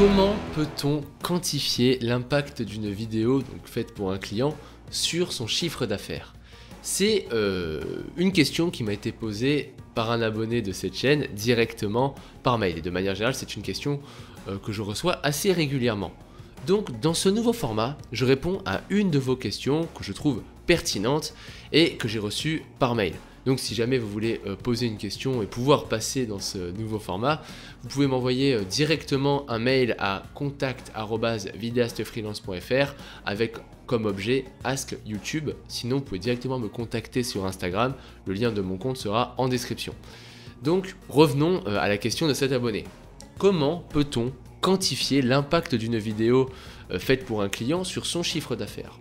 Comment peut-on quantifier l'impact d'une vidéo faite pour un client sur son chiffre d'affaires? C'est une question qui m'a été posée par un abonné de cette chaîne directement par mail. Et de manière générale, c'est une question que je reçois assez régulièrement. Donc dans ce nouveau format, je réponds à une de vos questions que je trouve pertinente et que j'ai reçue par mail. Donc si jamais vous voulez poser une question et pouvoir passer dans ce nouveau format, vous pouvez m'envoyer directement un mail à contact@videastfreelance.fr avec comme objet Ask YouTube. Sinon, vous pouvez directement me contacter sur Instagram. Le lien de mon compte sera en description. Donc revenons à la question de cet abonné. Comment peut-on quantifier l'impact d'une vidéo faite pour un client sur son chiffre d'affaires?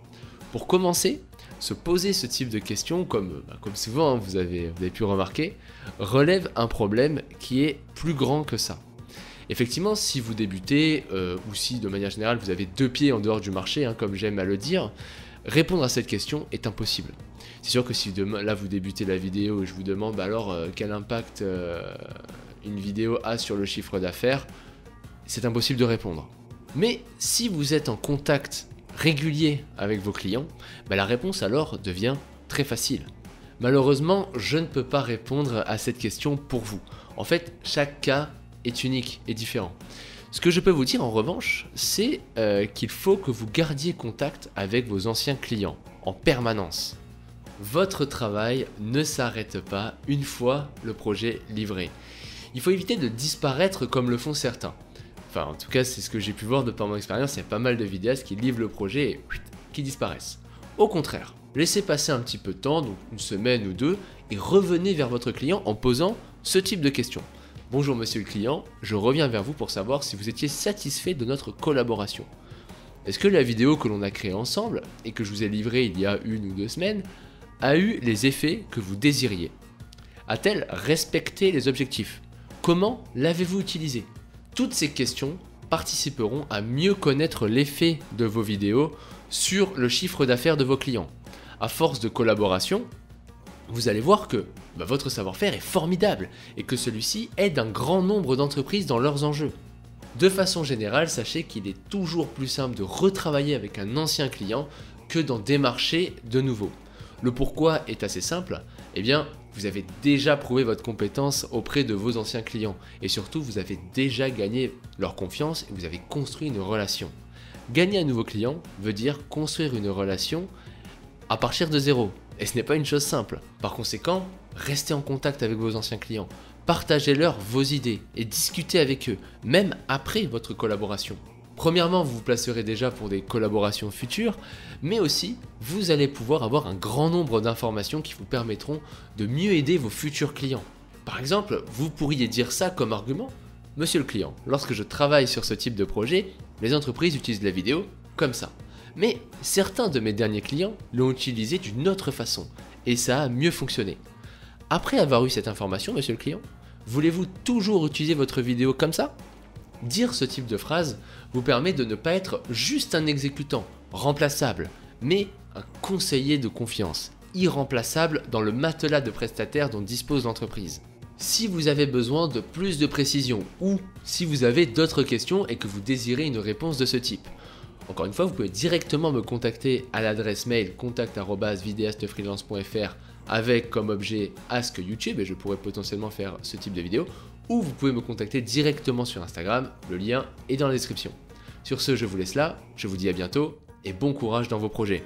Pour commencer, se poser ce type de questions, comme souvent vous avez pu remarquer, relève un problème qui est plus grand que ça. Effectivement, si vous débutez, ou si de manière générale vous avez deux pieds en dehors du marché, comme j'aime à le dire, répondre à cette question est impossible. C'est sûr que si là vous débutez la vidéo et je vous demande alors quel impact une vidéo a sur le chiffre d'affaires, c'est impossible de répondre. Mais si vous êtes en contact régulier avec vos clients, la réponse alors devient très facile. Malheureusement, je ne peux pas répondre à cette question pour vous. En fait, chaque cas est unique et différent. Ce que je peux vous dire en revanche, c'est qu'il faut que vous gardiez contact avec vos anciens clients en permanence. Votre travail ne s'arrête pas une fois le projet livré. Il faut éviter de disparaître comme le font certains. Enfin, en tout cas, c'est ce que j'ai pu voir de par mon expérience, il y a pas mal de vidéastes qui livrent le projet et qui disparaissent. Au contraire, laissez passer un petit peu de temps, donc une semaine ou deux, et revenez vers votre client en posant ce type de questions. Bonjour monsieur le client, je reviens vers vous pour savoir si vous étiez satisfait de notre collaboration. Est-ce que la vidéo que l'on a créée ensemble, et que je vous ai livrée il y a 1 ou 2 semaines, a eu les effets que vous désiriez? A-t-elle respecté les objectifs? Comment l'avez-vous utilisée? Toutes ces questions participeront à mieux connaître l'effet de vos vidéos sur le chiffre d'affaires de vos clients. À force de collaboration, vous allez voir que votre savoir-faire est formidable et que celui-ci aide un grand nombre d'entreprises dans leurs enjeux. De façon générale, sachez qu'il est toujours plus simple de retravailler avec un ancien client que d'en démarcher de nouveau. Le pourquoi est assez simple, vous avez déjà prouvé votre compétence auprès de vos anciens clients et surtout vous avez déjà gagné leur confiance et vous avez construit une relation. Gagner un nouveau client veut dire construire une relation à partir de zéro et ce n'est pas une chose simple. Par conséquent, restez en contact avec vos anciens clients, partagez-leur vos idées et discutez avec eux, même après votre collaboration. Premièrement, vous vous placerez déjà pour des collaborations futures, mais aussi, vous allez pouvoir avoir un grand nombre d'informations qui vous permettront de mieux aider vos futurs clients. Par exemple, vous pourriez dire ça comme argument: Monsieur le client, lorsque je travaille sur ce type de projet, les entreprises utilisent la vidéo comme ça. Mais certains de mes derniers clients l'ont utilisé d'une autre façon, et ça a mieux fonctionné. Après avoir eu cette information, monsieur le client, voulez-vous toujours utiliser votre vidéo comme ça? Dire ce type de phrase vous permet de ne pas être juste un exécutant remplaçable, mais un conseiller de confiance, irremplaçable dans le matelas de prestataires dont dispose l'entreprise. Si vous avez besoin de plus de précision ou si vous avez d'autres questions et que vous désirez une réponse de ce type, encore une fois, vous pouvez directement me contacter à l'adresse mail contact@videastfreelance.fr avec comme objet Ask YouTube et je pourrais potentiellement faire ce type de vidéo, ou vous pouvez me contacter directement sur Instagram, le lien est dans la description. Sur ce, je vous laisse là, je vous dis à bientôt et bon courage dans vos projets.